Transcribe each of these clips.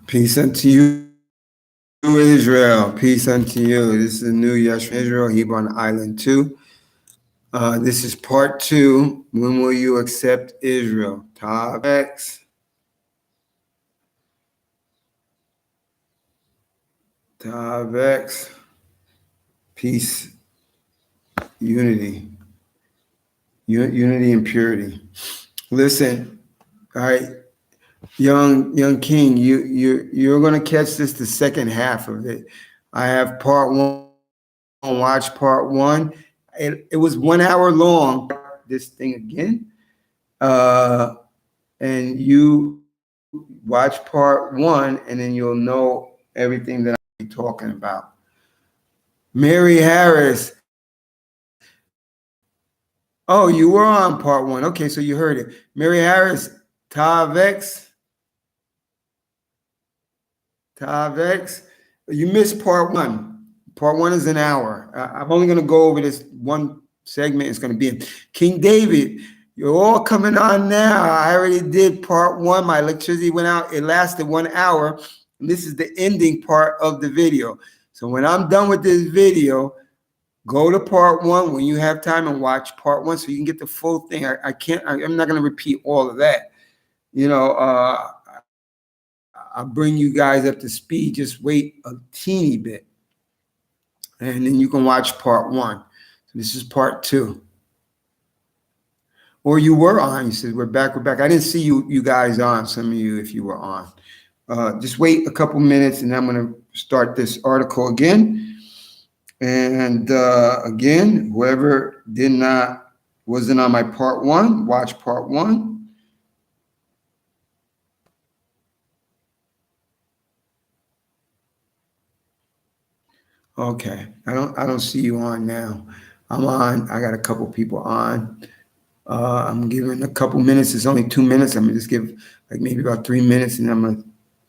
Peace unto you, Israel. Peace unto you. This is the new Yesh from Israel, Hebrew on Island 2. This is part 2. When will you accept Israel? Tavex. Tavex. Peace, unity. Unity and purity. Listen, all right, young king, you're gonna catch this the second half of it. I have part 1. Watch part 1. It was 1 hour long. This thing again, and you watch part 1, and then you'll know everything that I'm talking about. Mary Harris. Oh, you were on part 1. Okay, so you heard it. Mary Harris, Tavex. You missed part 1. Part 1 is an hour. I'm only going to go over this one segment. It's going to be King David. You're all coming on now. I already did part 1. My electricity went out. It lasted 1 hour. And this is the ending part of the video. So when I'm done with this video, go to part 1 when you have time and watch part 1 so you can get the full thing. I'm not going to repeat all of that. I'll bring you guys up to speed. Just wait a teeny bit. And then you can watch part 1. So this is part 2. Or you were on. You said, we're back. I didn't see you guys on, some of you, if you were on. Just wait a couple minutes, and I'm going to start this article again. And again, whoever wasn't on my part 1, watch part 1. Okay, I don't see you on now. I'm on. I got a couple people on. I'm giving a couple minutes. It's only 2 minutes. I'm gonna just give like maybe about 3 minutes, and I'm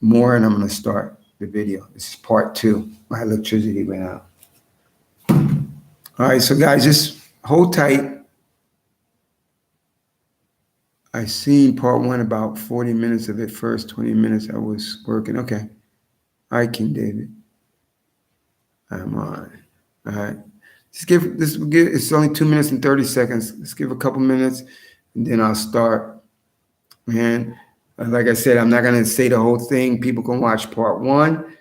gonna start the video. This is part 2. My electricity went out. All right, so guys, just hold tight. I seen part 1 about 40 minutes of it first. 20 minutes I was working. Okay. All right, King David. I'm on. All right. It's only 2 minutes and 30 seconds. Let's give a couple minutes, and then I'll start. And like I said, I'm not going to say the whole thing. People can watch part 1.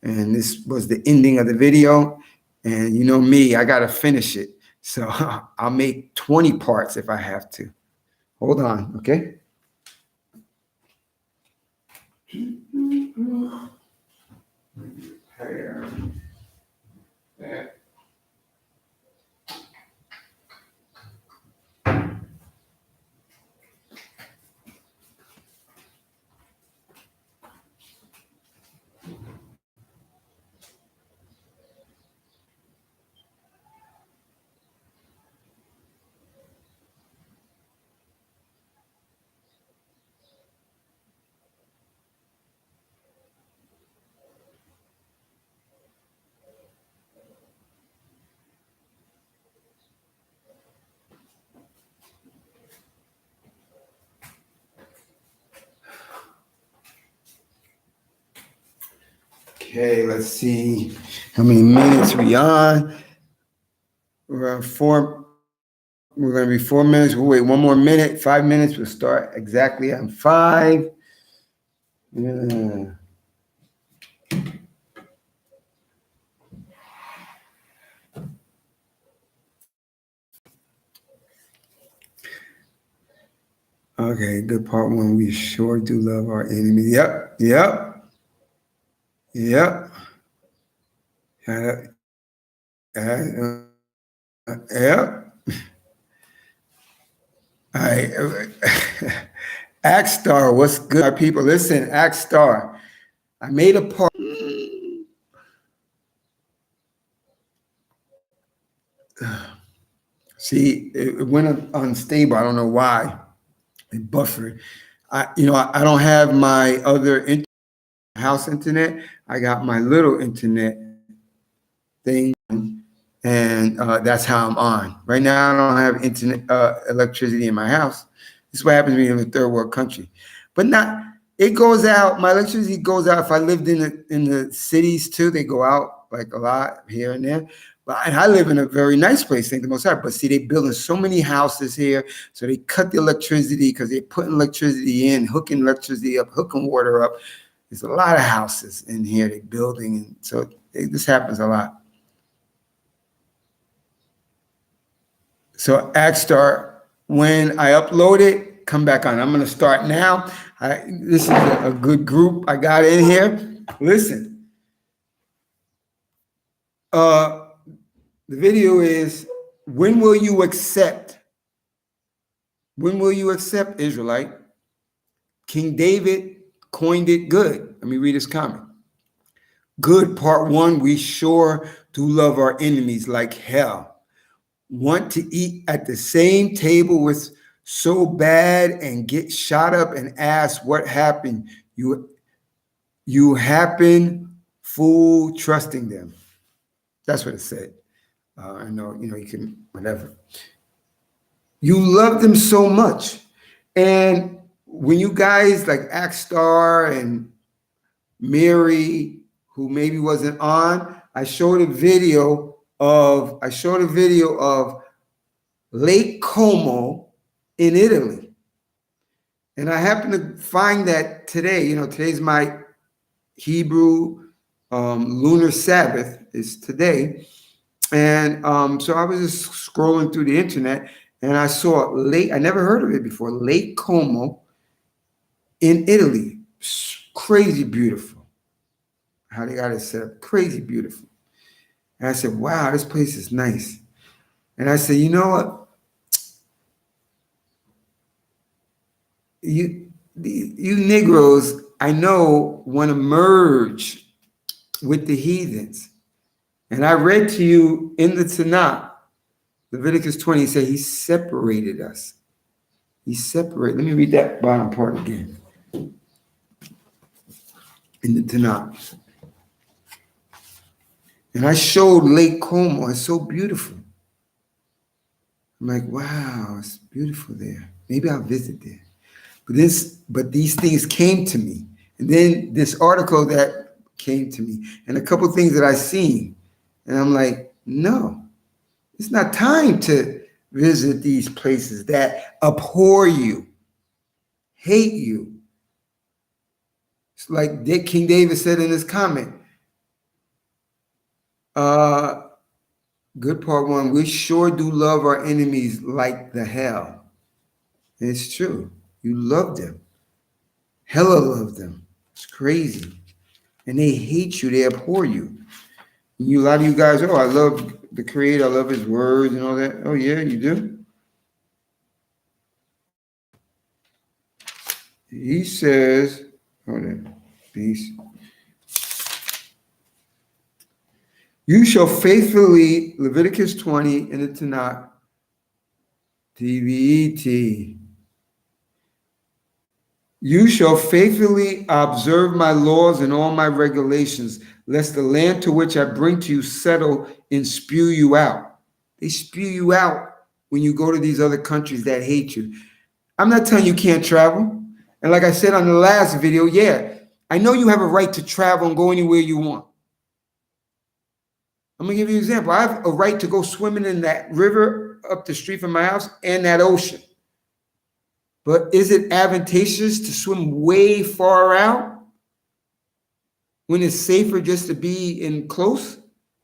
And this was the ending of the video. And you know me, I got to finish it. So I'll make 20 parts if I have to. Hold on, okay? Okay, let's see how many minutes we on. We're on 4. We're going to be 4 minutes. We'll wait 1 more minute. 5 minutes. We'll start exactly on 5. Yeah. Okay, good part 1. We sure do love our enemy. Yep. Yep. All right. Axstar, what's good, our people? Listen, Axstar, I made a part. See, it went unstable. I don't know why. It buffered. I don't have my other house internet. I got my little internet thing, and that's how I'm on. Right now, I don't have internet electricity in my house. This is what happens when you live in a third world country. But It goes out. My electricity goes out. If I lived in the cities too, they go out like a lot here and there. But I live in a very nice place, thank the Most High. But see, they building so many houses here, so they cut the electricity because they're putting electricity in, hooking electricity up, hooking water up. There's a lot of houses in here they're building, and so this happens a lot. So Akstar, when I upload it, come back on. I'm going to start now. This is a good group I got in here. Listen, the video is, when will you accept? When will you accept, Israelite? King David coined it good. Let me read his comment. Good, part one, we sure do love our enemies like hell. Want to eat at the same table with so bad and get shot up and ask what happened. You happen fool trusting them. That's what it said. I know, you can, whatever. You love them so much. And when you guys like Akstar and Mary, who maybe wasn't on, I showed a video of Lake Como in Italy. And I happened to find that today. Today's my Hebrew lunar Sabbath is today. And so I was just scrolling through the internet and I saw I never heard of it before, Lake Como in Italy. Crazy beautiful. How they got it set up. Crazy beautiful. And I said, wow, this place is nice. And I said, you know what? You Negroes, I know, want to merge with the heathens. And I read to you in the Tanakh, Leviticus 20, he said he separated us. He separated. Let me read that bottom part again. In the Tanakh. And I showed Lake Como. It's so beautiful. I'm like, wow, it's beautiful there. Maybe I'll visit there. But these things came to me. And then this article that came to me and a couple things that I seen. And I'm like, no, it's not time to visit these places that abhor you, hate you. It's like King David said in his comment, good part one, we sure do love our enemies like the hell. And it's true. You love them. Hella love them. It's crazy. And they hate you. They abhor you. A lot of you guys, I love the Creator. I love his words and all that. Oh, yeah, you do? He says, hold on, peace. You shall faithfully, Leviticus 20 in the Tanakh, TVET. You shall faithfully observe my laws and all my regulations, lest the land to which I bring to you settle and spew you out. They spew you out when you go to these other countries that hate you. I'm not telling you can't travel. And like I said on the last video, yeah, I know you have a right to travel and go anywhere you want. I'm going to give you an example. I have a right to go swimming in that river up the street from my house and that ocean. But is it advantageous to swim way far out when it's safer just to be in close?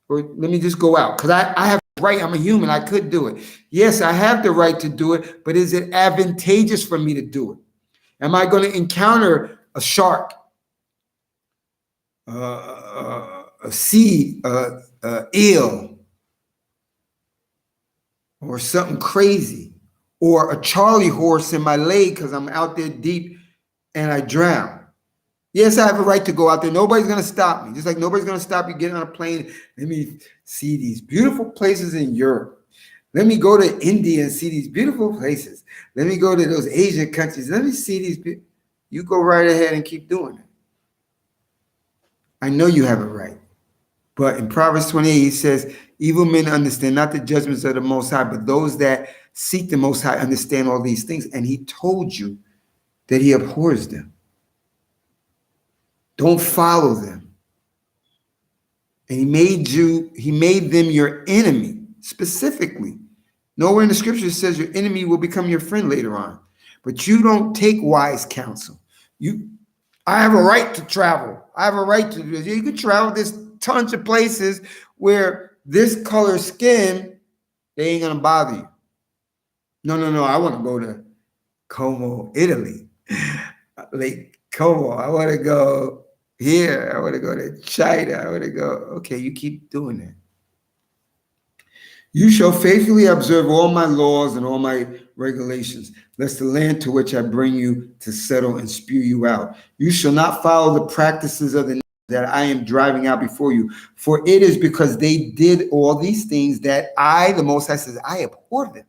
Or let me just go out? Because I have the right. I'm a human. I could do it. Yes, I have the right to do it, but is it advantageous for me to do it? Am I going to encounter a shark, a sea eel, or something crazy, or a Charlie horse in my leg because I'm out there deep and I drown? Yes, I have a right to go out there. Nobody's going to stop me. Just like nobody's going to stop you getting on a plane. Let me see these beautiful places in Europe. Let me go to India and see these beautiful places. Let me go to those Asian countries. Let me see these. You go right ahead and keep doing it. I know you have a right. But in Proverbs 28, he says, evil men understand not the judgments of the Most High, but those that seek the Most High understand all these things. And he told you that he abhors them. Don't follow them. And he made them your enemy, specifically. Nowhere in the scripture it says your enemy will become your friend later on. But you don't take wise counsel. I have a right to travel. I have a right to, you can travel. There's tons of places where this color skin, they ain't gonna bother you. No. I want to go to Como, Italy. Lake Como. I want to go here. I want to go to China. I want to go. Okay, you keep doing that. You shall faithfully observe all my laws and all my regulations, lest the land to which I bring you to settle and spew you out. You shall not follow the practices of the nations that I am driving out before you. For it is because they did all these things that I, the Most High, says, I abhor them.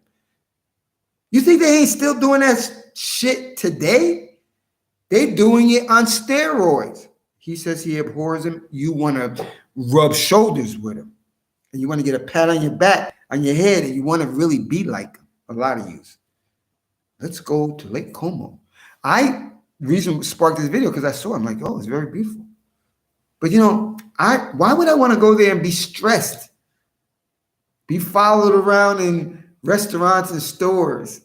You think they ain't still doing that shit today? They doing it on steroids. He says he abhors them. You want to rub shoulders with him. And you want to get a pat on your back, on your head, and you want to really be like him. A lot of you. Let's go to Lake Como. Reason sparked this video because I saw him like, oh, it's very beautiful. But why would I want to go there and be stressed? Be followed around in restaurants and stores,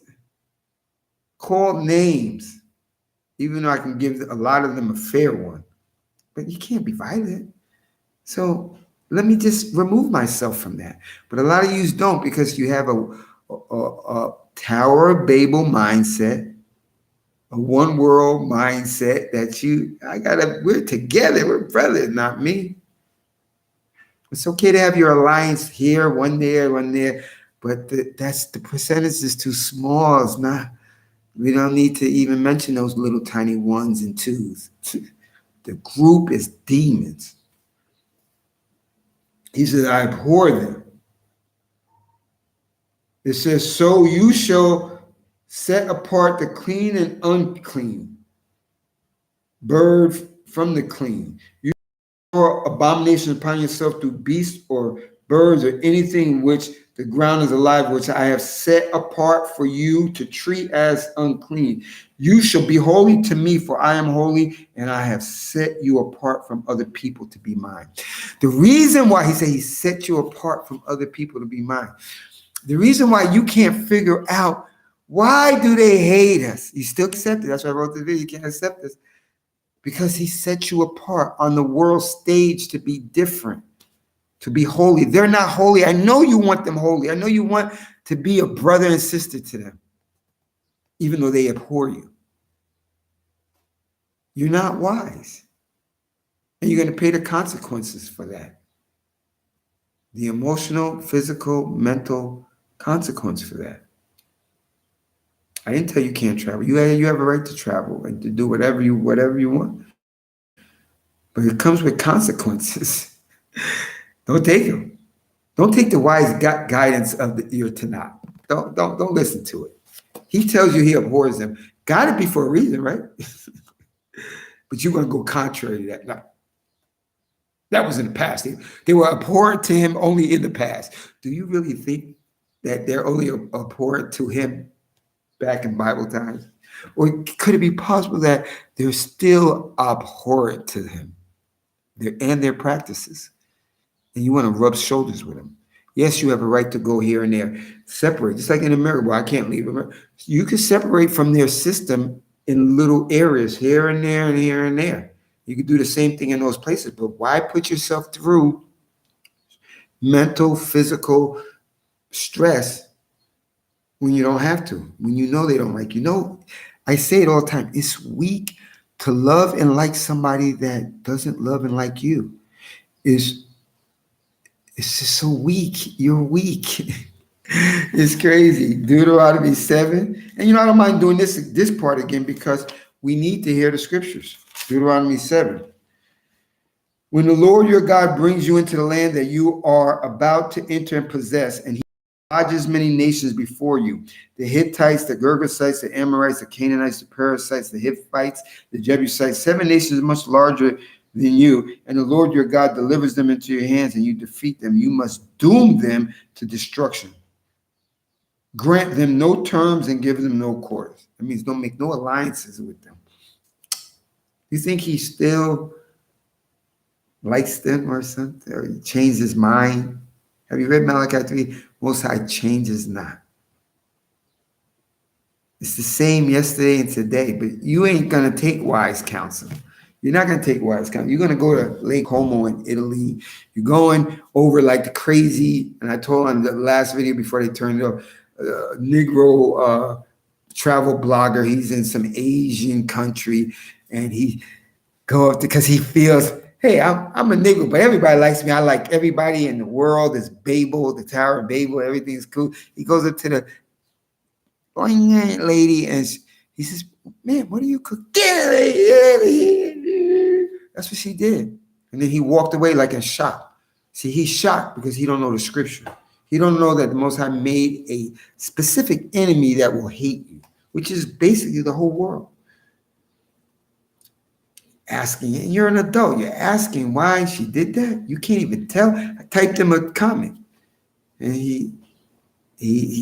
called names, even though I can give a lot of them a fair one. But you can't be violent. So let me just remove myself from that. But a lot of you don't, because you have a Tower of Babel mindset, a one world mindset that we're together, we're brothers, not me. It's okay to have your alliance here, one there, but the percentage is too small. It's not, we don't need to even mention those little tiny ones and twos. The group is demons. He says, I abhor them. It says, so you shall set apart the clean and unclean, bird from the clean. You pour abomination upon yourself through beasts or birds or anything which the ground is alive, which I have set apart for you to treat as unclean. You shall be holy to me, for I am holy, and I have set you apart from other people to be mine. The reason why he said he set you apart from other people to be mine, the reason why you can't figure out why do they hate us, you still accept it. That's why I wrote the video. You can't accept this because he set you apart on the world stage to be different, to be holy. They're not holy. I know you want them holy. I know you want to be a brother and sister to them, even though they abhor you. You're not wise. And you're going to pay the consequences for that. The emotional, physical, mental consequence for that. I didn't tell you can't travel. You have a right to travel and to do whatever you want. But it comes with consequences. Don't take them. Don't take the wise guidance of your Tanakh. Don't listen to it. He tells you he abhors them. Got to be for a reason, right? But you're going to go contrary to that. No. That was in the past. They were abhorrent to him only in the past. Do you really think that they're only abhorrent to him back in Bible times? Or could it be possible that they're still abhorrent to him and their practices? And you want to rub shoulders with them. Yes, you have a right to go here and there. Separate. Just like in America, well, I can't leave America. You can separate from their system in little areas here and there and here and there. You can do the same thing in those places, but why put yourself through mental, physical stress when you don't have to, when you know they don't like you? I say it all the time. It's weak to love and like somebody that doesn't love and like you. It's just so weak. You're weak. It's crazy. Deuteronomy 7. And I don't mind doing this part again because we need to hear the scriptures. Deuteronomy 7. When the Lord your God brings you into the land that you are about to enter and possess, and he lodges many nations before you, the Hittites, the Girgashites, the Amorites, the Canaanites, the Perizzites, the Hittites, the Jebusites, 7 nations much larger than you, and the Lord your God delivers them into your hands, and you defeat them. You must doom them to destruction. Grant them no terms and give them no quarters. That means don't make no alliances with them. You think he's still likes them or something, or he changed his mind. Have you read Malachi 3? Most High changes not. It's the same yesterday and today, but you ain't going to take wise counsel. You're not going to take wise counsel. You're going to go to Lake Como in Italy. You're going over like the crazy, and I told on the last video before they turned it off, Negro travel blogger. He's in some Asian country, and he go up because he feels, hey, I'm a Negro, but everybody likes me. I like everybody in the world. There's Babel, the Tower of Babel. Everything's cool. He goes up to the lady, and he says, man, what are you cooking? That's what she did. And then he walked away like in shock. See, he's shocked because he don't know the scripture. He don't know that the Most High made a specific enemy that will hate you, which is basically the whole world. Asking, and you're an adult, you're asking why she did that? You can't even tell. I typed him a comment, and he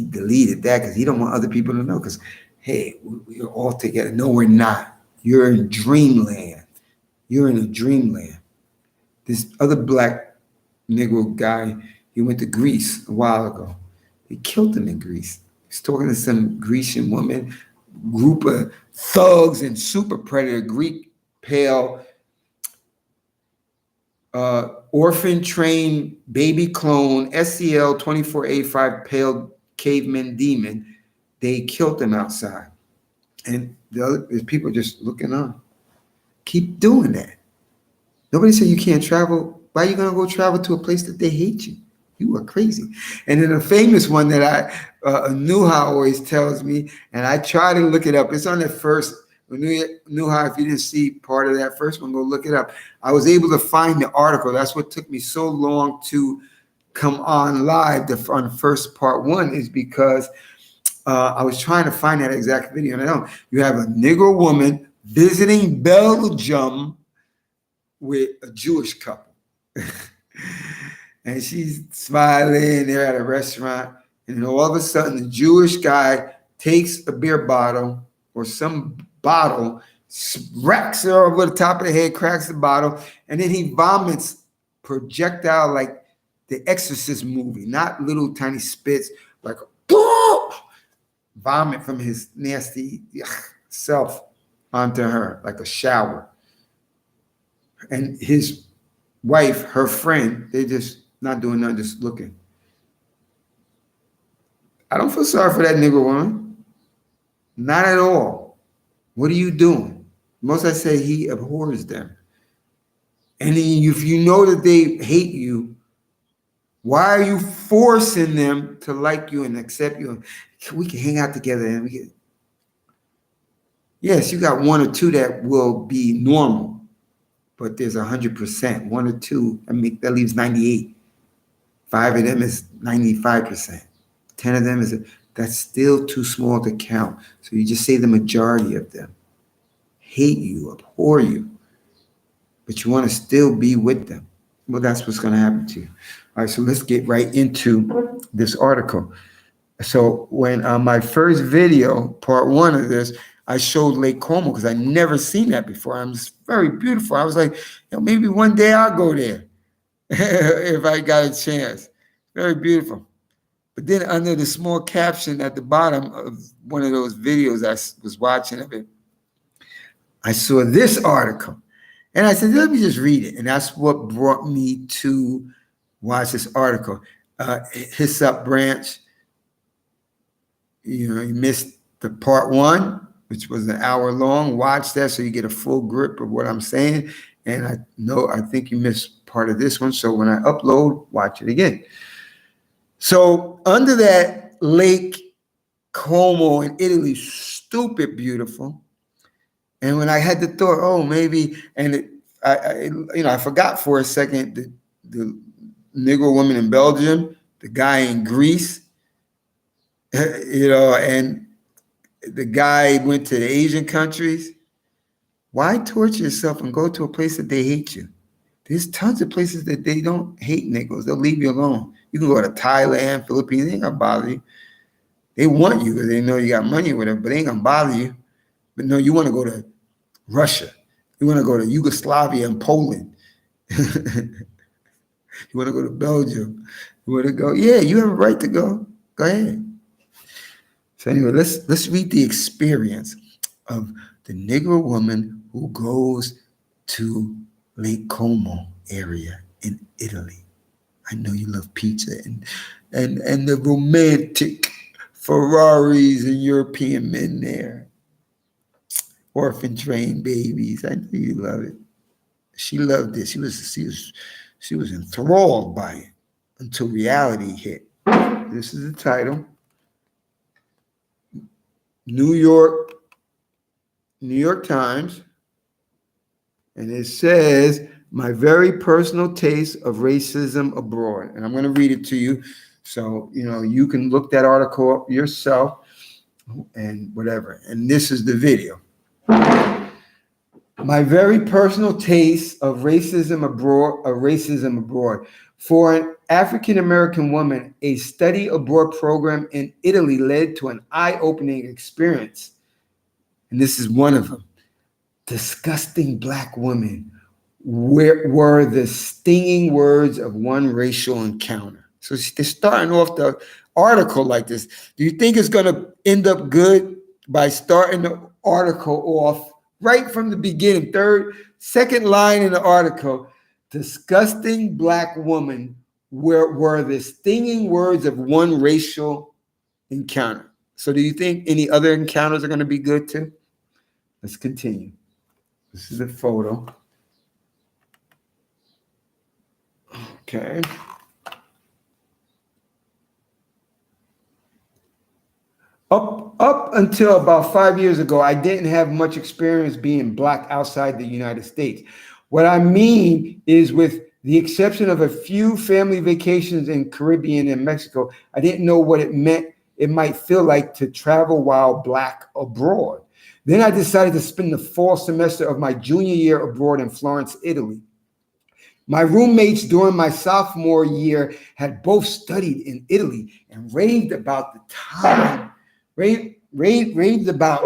deleted that because he don't want other people to know. Because hey, we're all together. No, we're not. You're in dreamland. You're in a dreamland. This other black Negro guy, he went to Greece a while ago. They killed him in Greece. He's talking to some Grecian woman, group of thugs and super predator, Greek pale, orphan trained baby clone, SCL 2485 pale caveman demon. They killed him outside. And there's people just looking on. Keep doing that. Nobody said you can't travel. Why are you going to go travel to a place that they hate you? You are crazy. And then a famous one that Nuha always tells me, and I try to look it up. It's on the first, Nuha, if you didn't see part of that first one, go look it up. I was able to find the article. That's what took me so long to come on live on the first part one, is because I was trying to find that exact video. And I don't. You have a Negro woman visiting Belgium with a Jewish couple. And she's smiling. They're at a restaurant. And then all of a sudden, the Jewish guy takes a beer bottle or some bottle, smacks her over the top of the head, cracks the bottle, and then he vomits projectile like the Exorcist movie, not little tiny spits, like vomit from his nasty self onto her like a shower. And his wife, her friend, they just not doing nothing, just looking. I don't feel sorry for that Negro woman. Not at all. What are you doing? Most I say he abhors them. And then if you know that they hate you, why are you forcing them to like you and accept you? We can hang out together and we can. Yes, you got one or two that will be normal, but there's 100%. One or two, I mean, that leaves 98. 5 of them is 95%. 10 of them that's still too small to count. So you just say the majority of them hate you, abhor you, but you want to still be with them. Well, that's what's going to happen to you. All right, so let's get right into this article. So when my first video, part one of this, I showed Lake Como because I never seen that before. It's very beautiful. I was like, maybe one day I'll go there if I got a chance. Very beautiful. But then under the small caption at the bottom of one of those videos I was watching of it, I saw this article. And I said, let me just read it. And that's what brought me to watch this article. i.s.u.p.k branch. You missed the part one, which was an hour long. Watch that so you get a full grip of what I'm saying. And I think you missed part of this one. So when I upload, watch it again. So under that Lake Como in Italy, stupid beautiful. And when I had the thought, oh, maybe, and I forgot for a second the Negro woman in Belgium, the guy in Greece, and the guy went to the Asian countries. Why torture yourself and go to a place that they hate you? There's tons of places that they don't hate Negroes. They'll leave you alone. You can go to Thailand, Philippines. They ain't gonna bother you. They want you because they know you got money or whatever, but they ain't gonna bother you. But no, you want to go to Russia. You want to go to Yugoslavia and Poland. You want to go to Belgium? You want to go? Yeah, you have a right to go. Go ahead. So anyway, let's read the experience of the Negro woman who goes to Lake Como area in Italy. I know you love pizza and the romantic Ferraris and European men there, orphan train babies. I know you love it. She loved it. She was enthralled by it until reality hit. This is the title. New York, New York Times, and it says, "My very personal taste of racism abroad." And I'm going to read it to you, so you can look that article up yourself and whatever. And this is the video. My very personal taste of racism abroad. For an African American woman, a study abroad program in Italy led to an eye-opening experience. And this is one of them. Disgusting black women were the stinging words of one racial encounter. So they're starting off the article like this. Do you think it's going to end up good by starting the article off right from the beginning? Second line in the article, disgusting black woman were the stinging words of one racial encounter. So do you think any other encounters are going to be good too? Let's continue. This is a photo. Okay. Up until about 5 years ago, I didn't have much experience being black outside the United States. What I mean is, with the exception of a few family vacations in Caribbean and Mexico, I didn't know what it might feel like to travel while black abroad. Then I decided to spend the fall semester of my junior year abroad in Florence, Italy. My roommates during my sophomore year had both studied in Italy and raved about the time, raved about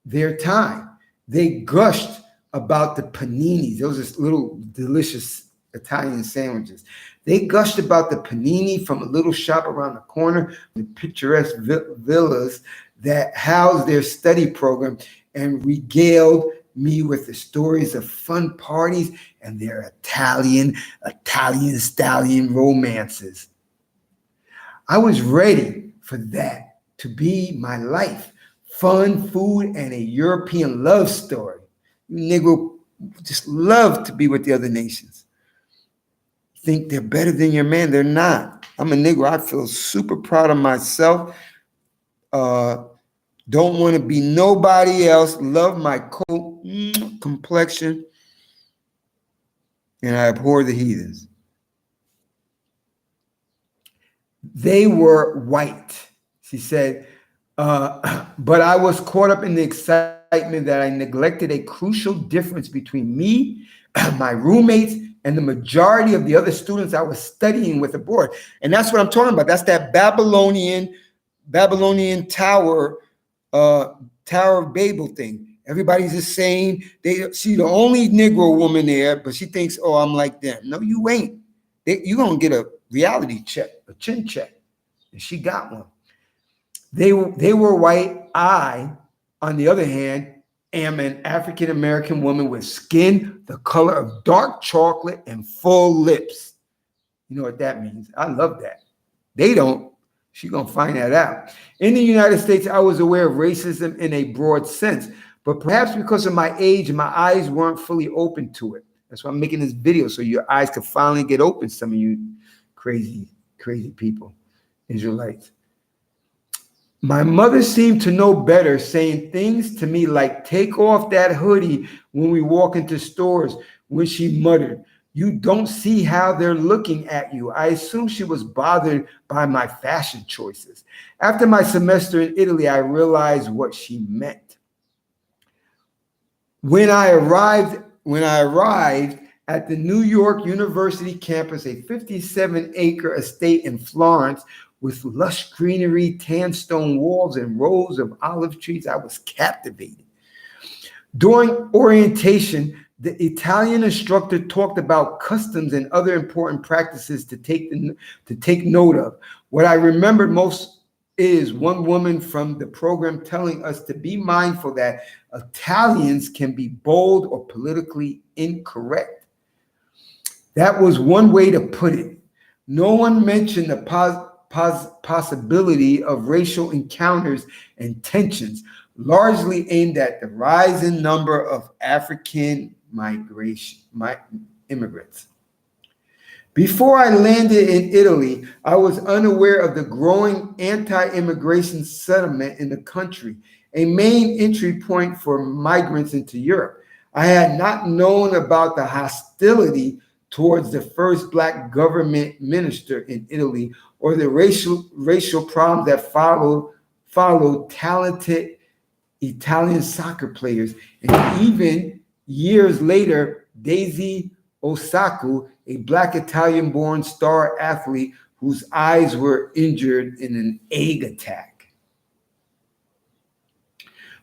their time. They gushed about the paninis. Those are little delicious Italian sandwiches. They gushed about the panini from a little shop around the corner, the picturesque villas that housed their study program, and regaled me with the stories of fun parties and their Italian stallion romances. I was ready for that to be my life. Fun, food, and a European love story. Negro just love to be with the other nations. Think they're better than your man. They're not. I'm a Negro. I feel super proud of myself. Don't want to be nobody else. Love my coat, complexion, and I abhor the heathens. They were white, she said, but I was caught up in the excitement that I neglected a crucial difference between me, my roommates, and the majority of the other students I was studying with abroad. And that's what I'm talking about. That's that Babylonian tower, Tower of Babel thing. Everybody's the same. She's the only Negro woman there, but she thinks, oh, I'm like them. No, you ain't. You're going to get a reality check, a chin check. And she got one. They were white. I, on the other hand, am an African American woman with skin the color of dark chocolate and full lips. You know what that means? I love that. They don't. She's going to find that out. In the United States, I was aware of racism in a broad sense, but perhaps because of my age, my eyes weren't fully open to it. That's why I'm making this video, so your eyes could finally get open, some of you crazy people, Israelites. My mother seemed to know better, saying things to me like, take off that hoodie when we walk into stores, when she muttered, you don't see how they're looking at you. I assume she was bothered by my fashion choices. After my semester in Italy, I realized what she meant. When I arrived at the New York University campus, a 57-acre estate in Florence with lush greenery, tan stone walls, and rows of olive trees, I was captivated. During orientation, The Italian instructor talked about customs and other important practices to take note of. What I remembered most is one woman from the program telling us to be mindful that Italians can be bold or politically incorrect. That was one way to put it. No one mentioned the possibility of racial encounters and tensions, largely aimed at the rising number of African immigrants. Before I landed in Italy, I was unaware of the growing anti-immigration sentiment in the country, a main entry point for migrants into Europe. I had not known about the hostility towards the first Black government minister in Italy or the racial problems that followed talented Italian soccer players, and even years later, Daisy Osaku, a Black Italian-born star athlete whose eyes were injured in an egg attack.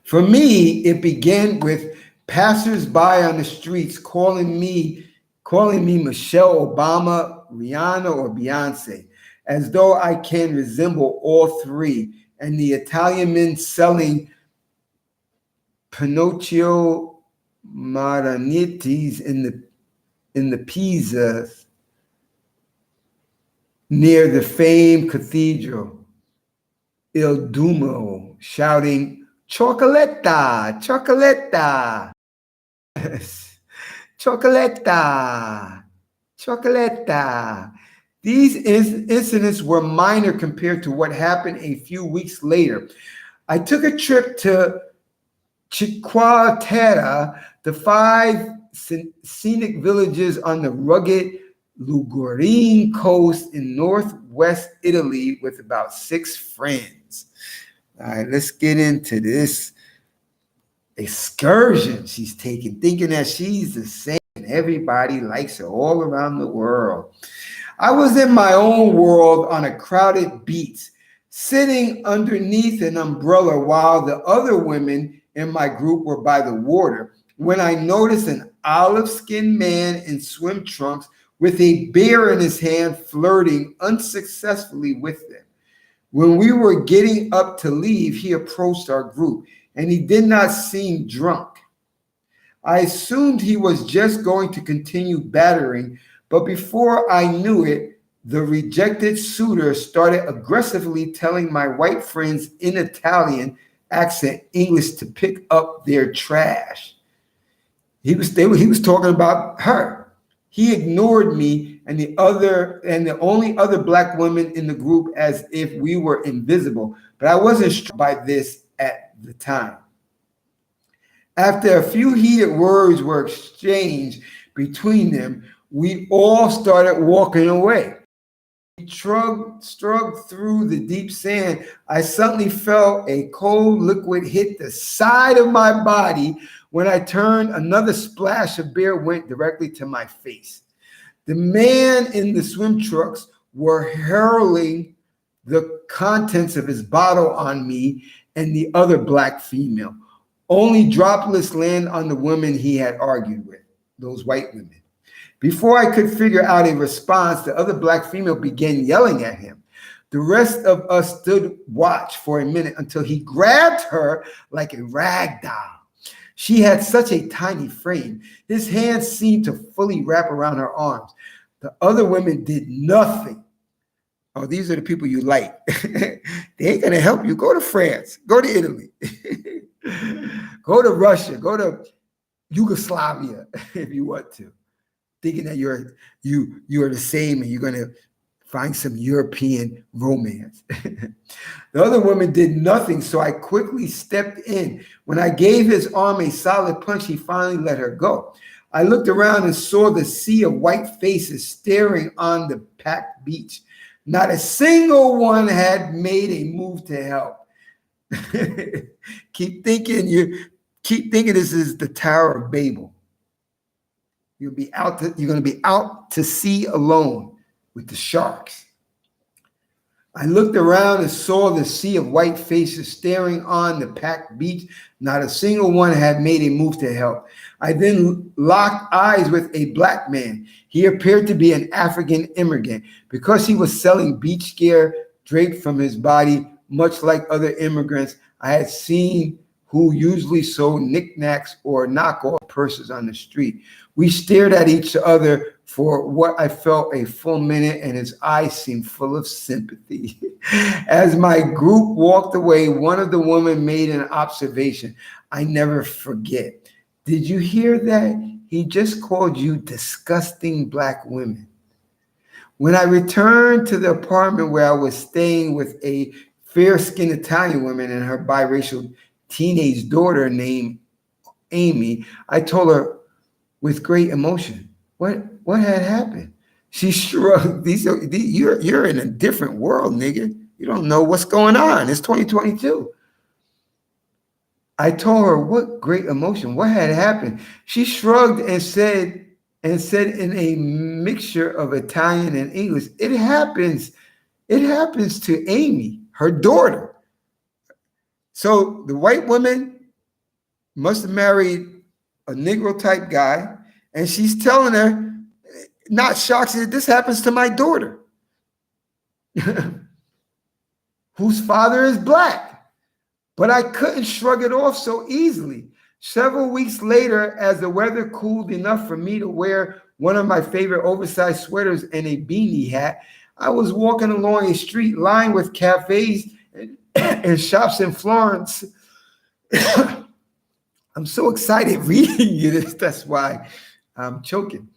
For me, it began with passers-by on the streets calling me Michelle Obama, Rihanna, or Beyonce, as though I can resemble all three, and the Italian men selling Pinocchio Maranitis in the Pisas near the famed cathedral, Il Duomo, shouting, Chocoletta, Chocoletta, Chocoletta, Chocoletta. These incidents were minor compared to what happened a few weeks later. I took a trip to Chiquatera, the 5 scenic villages on the rugged Ligurian coast in northwest Italy with about 6 friends. All right, let's get into this excursion she's taking, thinking that she's the same and everybody likes her all around the world. I was in my own world on a crowded beach, sitting underneath an umbrella while the other women in my group were by the water, when I noticed an olive-skinned man in swim trunks with a beer in his hand flirting unsuccessfully with them. When we were getting up to leave, he approached our group, and he did not seem drunk. I assumed he was just going to continue battering, but before I knew it, the rejected suitor started aggressively telling my white friends in Italian accent English to pick up their trash. He was talking about her. He ignored me and the only other Black women in the group as if we were invisible, but I wasn't struck by this at the time. After a few heated words were exchanged between them, we all started walking away. We struggled through the deep sand. I suddenly felt a cold liquid hit the side of my body. When I turned, another splash of beer went directly to my face. The man in the swim trunks were hurling the contents of his bottle on me and the other Black female. Only droplets land on the women he had argued with, those white women. Before I could figure out a response, the other Black female began yelling at him. The rest of us stood watch for a minute until he grabbed her like a rag doll. She had such a tiny frame. His hands seemed to fully wrap around her arms. The other women did nothing. Oh, these are the people you like. They ain't going to help you. Go to France. Go to Italy. Go to Russia. Go to Yugoslavia if you want to. Thinking that you're the same and you're going to find some European romance. The other woman did nothing, so I quickly stepped in. When I gave his arm a solid punch, he finally let her go. I looked around and saw the sea of white faces staring on the packed beach. Not a single one had made a move to help. Keep thinking this is the Tower of Babel. You're going to be out to sea alone with the sharks. I looked around and saw the sea of white faces staring on the packed beach. Not a single one had made a move to help. I then locked eyes with a black man. He appeared to be an African immigrant. Because he was selling beach gear draped from his body, much like other immigrants I had seen who usually sold knickknacks or knockoff purses on the street. We stared at each other for what I felt a full minute, and his eyes seemed full of sympathy. As my group walked away, one of the women made an observation I never forget. Did you hear that? He just called you disgusting black women. When I returned to the apartment where I was staying with a fair-skinned Italian woman and her biracial teenage daughter named Amy, I told her with great emotion what had happened. She shrugged. You're in a different world, nigga. You don't know what's going on. It's 2022. I told her what great emotion. What had happened? She shrugged and said in a mixture of Italian and English, it happens. It happens to Amy, her daughter. So the white woman must have married a Negro type guy, and she's telling her, not shocked, she said, this happens to my daughter, whose father is black. But I couldn't shrug it off so easily. Several weeks later, as the weather cooled enough for me to wear one of my favorite oversized sweaters and a beanie hat, I was walking along a street lined with cafes and shops in Florence. I'm so excited reading you this. That's why I'm choking.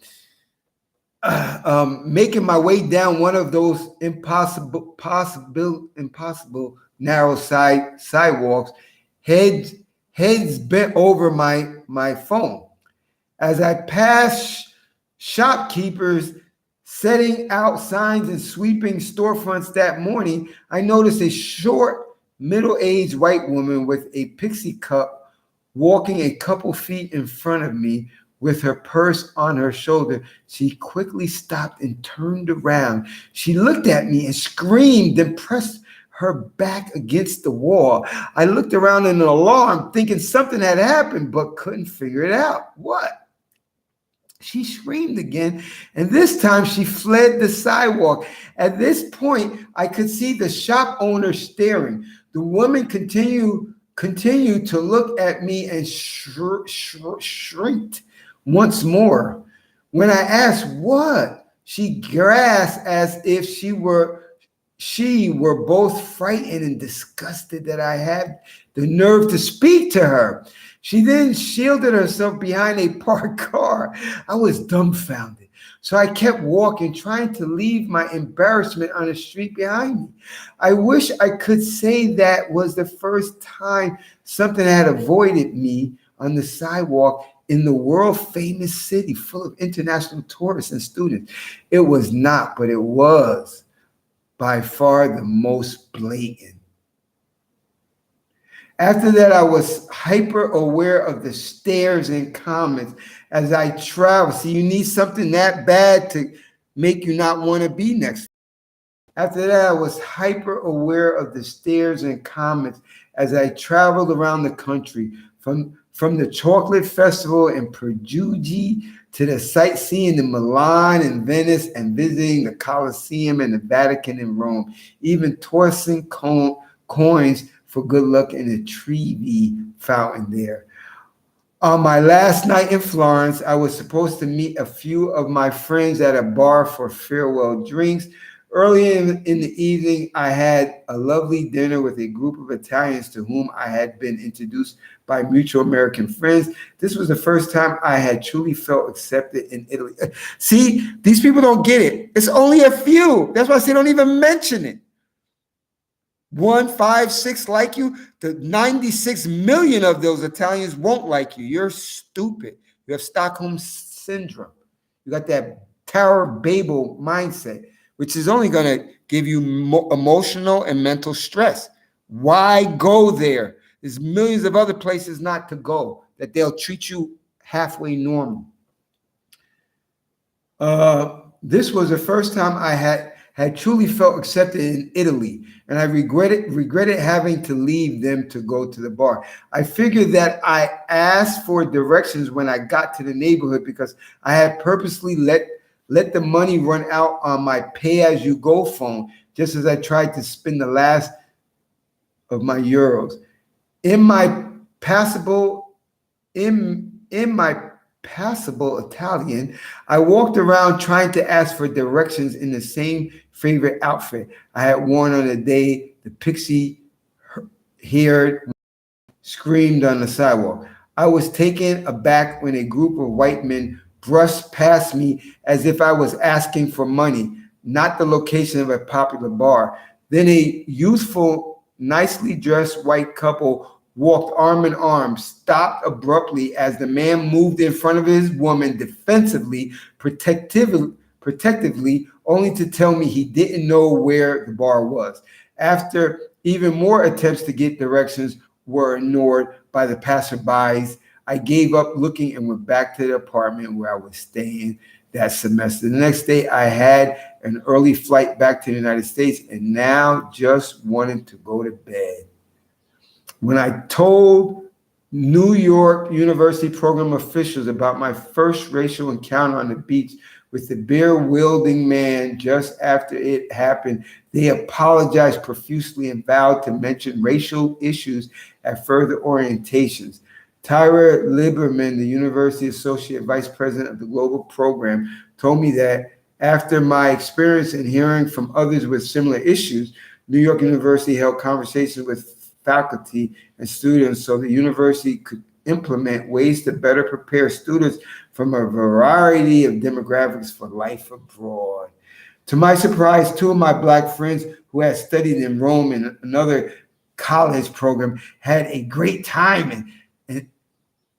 Making my way down one of those impossible narrow sidewalks, heads bent over my phone. As I passed shopkeepers setting out signs and sweeping storefronts that morning, I noticed a short, middle-aged white woman with a pixie cup walking a couple feet in front of me with her purse on her shoulder. She quickly stopped and turned around. She looked at me and screamed and pressed her back against the wall. I looked around in alarm, thinking something had happened, but couldn't figure it out. What? She screamed again, and this time she fled the sidewalk. At this point, I could see the shop owner staring. The woman continued to look at me and shrieked once more. When I asked what, she gasped as if she were both frightened and disgusted that I had the nerve to speak to her. She then shielded herself behind a parked car. I was dumbfounded. So I kept walking, trying to leave my embarrassment on the street behind me. I wish I could say that was the first time something had avoided me on the sidewalk in the world-famous city full of international tourists and students. It was not, but it was by far the most blatant. After that, I was hyper aware of the stares and comments as I traveled. See, you need something that bad to make you not want to be next. After that, I was hyper aware of the stares and comments as I traveled around the country, from the chocolate festival in Perugia to the sightseeing in Milan and Venice and visiting the Colosseum and the Vatican in Rome, even tossing coins for good luck in the Trevi fountain there. On my last night in Florence, I was supposed to meet a few of my friends at a bar for farewell drinks. Early in the evening, I had a lovely dinner with a group of Italians to whom I had been introduced by mutual American friends. This was the first time I had truly felt accepted in Italy. See, these people don't get it. It's only a few. That's why I say don't even mention it. 1, 5, 6 like you. The 96 million of those Italians won't like you. You're stupid. You have Stockholm syndrome. You got that Tower of Babel mindset, which is only going to give you emotional and mental stress. Why go there? There's millions of other places not to go that they'll treat you halfway normal. This was the first time I had truly felt accepted in Italy, and I regretted having to leave them to go to the bar. I figured that I asked for directions when I got to the neighborhood because I had purposely let the money run out on my pay-as-you-go phone, just as I tried to spend the last of my euros. In my passable in my passable Italian, I walked around trying to ask for directions in the same favorite outfit I had worn on the day the pixie haired screamed on the sidewalk. I was taken aback when a group of white men brushed past me as if I was asking for money, not the location of a popular bar. Then a youthful, nicely dressed white couple walked arm in arm, stopped abruptly as the man moved in front of his woman defensively, protectively, only to tell me he didn't know where the bar was. After even more attempts to get directions were ignored by the passerbys, I gave up looking and went back to the apartment where I was staying that semester. The next day, I had an early flight back to the United States and now just wanted to go to bed. When I told New York University program officials about my first racial encounter on the beach with the beer wielding man just after it happened, they apologized profusely and vowed to mention racial issues at further orientations. Tyra Lieberman, the University Associate Vice President of the Global Program, told me that after my experience and hearing from others with similar issues, New York University held conversations with faculty and students so the university could implement ways to better prepare students from a variety of demographics for life abroad. To my surprise, two of my Black friends who had studied in Rome in another college program had a great time, and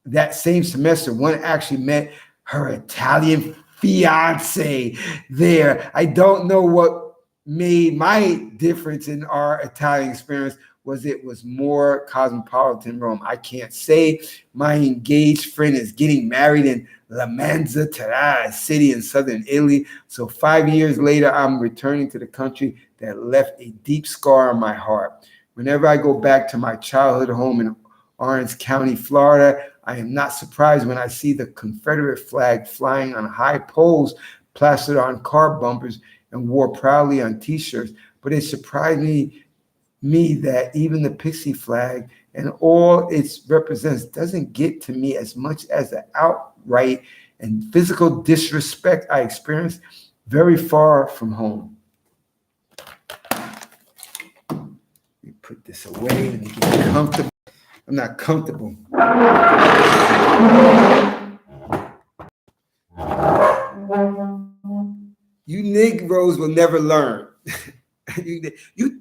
that same semester, one actually met her Italian fiance there. I don't know what made my difference in our Italian experience was it was more cosmopolitan Rome. I can't say. My engaged friend is getting married in La Manzanera, a city in southern Italy. So 5 years later, I'm returning to the country that left a deep scar on my heart. Whenever I go back to my childhood home in Orange County, Florida, I am not surprised when I see the Confederate flag flying on high poles plastered on car bumpers and wore proudly on t-shirts. But it surprised me that even the Pixie flag and all it represents doesn't get to me as much as the outright and physical disrespect I experienced very far from home. Let me put this away. Let me get comfortable. I'm not comfortable. You Negroes will never learn.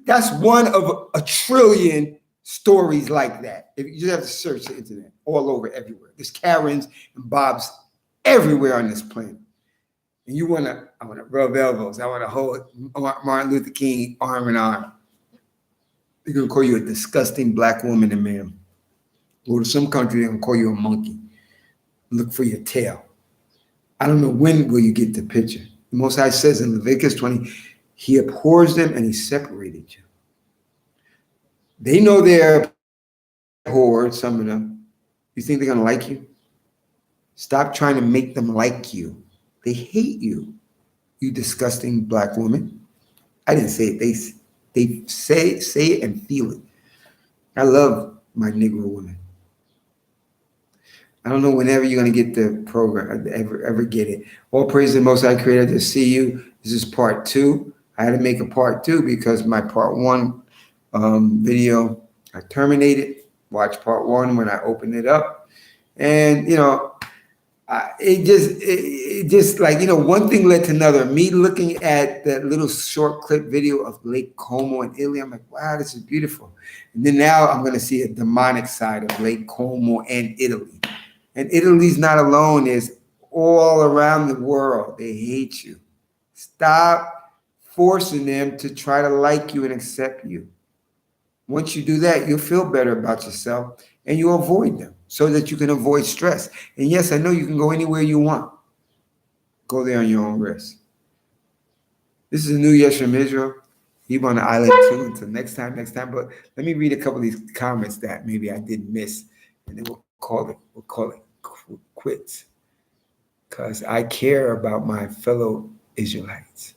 That's one of a trillion stories like that. If you just have to search the internet all over everywhere. There's Karens and Bobs everywhere on this planet. And I want to rub elbows. I want to hold Martin Luther King arm in arm. They're going to call you a disgusting Black woman and man. Go to some country, they're going to call you a monkey. Look for your tail. I don't know when will you get the picture. The Most High says in Leviticus 20, he abhors them and he separated you. They know they're abhorred, some of them. You think they're going to like you? Stop trying to make them like you. They hate you, you disgusting Black woman. I didn't say it. They say it and feel it. I love my Negro women. I don't know whenever you're going to get the program, ever get it. All praise to the Most High Creator to see you. This is part 2. I had to make a part 2 because my part 1 video I terminated. Watch part 1 when I open it up, and it just like one thing led to another. Me looking at that little short clip video of Lake Como in Italy, I'm like, wow, this is beautiful. And then now I'm going to see a demonic side of Lake Como and Italy. And Italy's not alone. It's all around the world. They hate you. Stop forcing them to try to like you and accept you. Once you do that, you'll feel better about yourself and you'll avoid them so that you can avoid stress. And yes, I know you can go anywhere you want. Go there on your own risk. This is a new year from Israel. He on the island too. Until next time, next time. But let me read a couple of these comments that maybe I did miss, and then we'll call it quits, because I care about my fellow Israelites.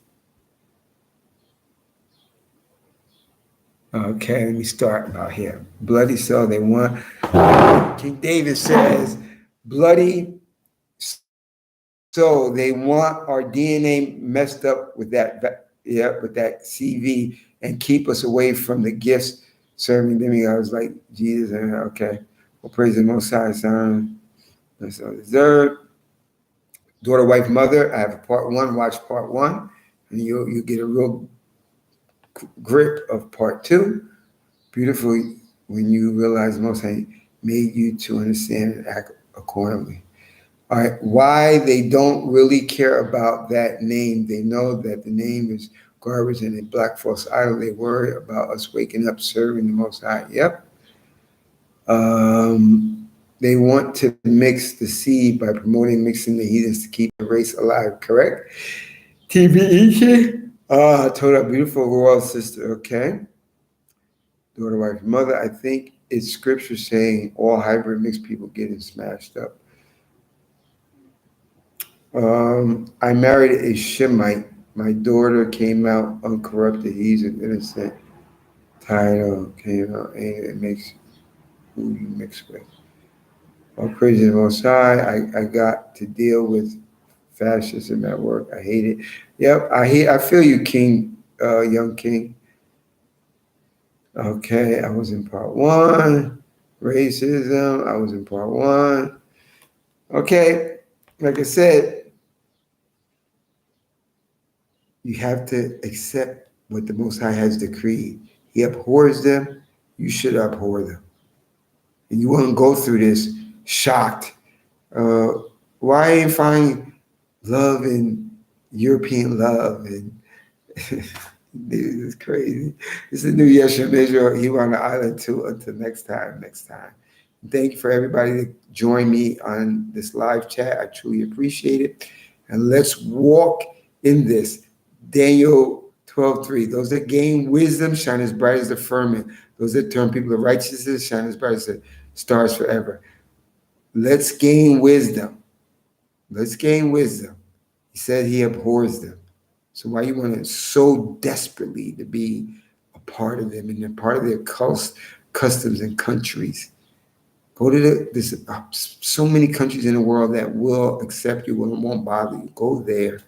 Okay, let me start about here. Bloody soul, they want. King David says, bloody soul, they want our DNA messed up with with that CV and keep us away from the gifts serving demigods like Jesus. Okay, well, praise the Most High, son. That's all deserved. Daughter, wife, mother. I have part one. Watch part one, and you get a real grip of part two. Beautiful when you realize Most High made you to understand and act accordingly. All right, why they don't really care about that name? They know that the name is garbage and a black false idol. They worry about us waking up serving the Most High. Yep. They want to mix the seed by promoting mixing the heathens to keep the race alive. Correct. TBE. Told our beautiful royal sister. Okay. Daughter, wife, mother. I think it's scripture saying all hybrid mixed people getting smashed up. I married a Shemite. My daughter came out uncorrupted. He's an innocent. Title came out, and it makes who you mix with. All praise the Most High. I got to deal with fascism at work. I hate it. Yep, I feel you, King, young King. Okay, I was in part one. Racism. I was in part one. Okay, like I said, you have to accept what the Most High has decreed. He abhors them, you should abhor them. And you won't go through this shocked. Uh, why ain't find love in European love? And this is crazy. This is New Year's from Israel. He on the island too. Until next time, next time. Thank you for everybody that joined me on this live chat. I truly appreciate it. And let's walk in this. Daniel 12:3. Those that gain wisdom shine as bright as the firmament. Those that turn people to righteousness shine as bright as the stars forever. Let's gain wisdom. Let's gain wisdom. He said he abhors them. So why you want to so desperately to be a part of them and a part of their customs and countries? Go to there's so many countries in the world that will accept you, won't bother you. Go there.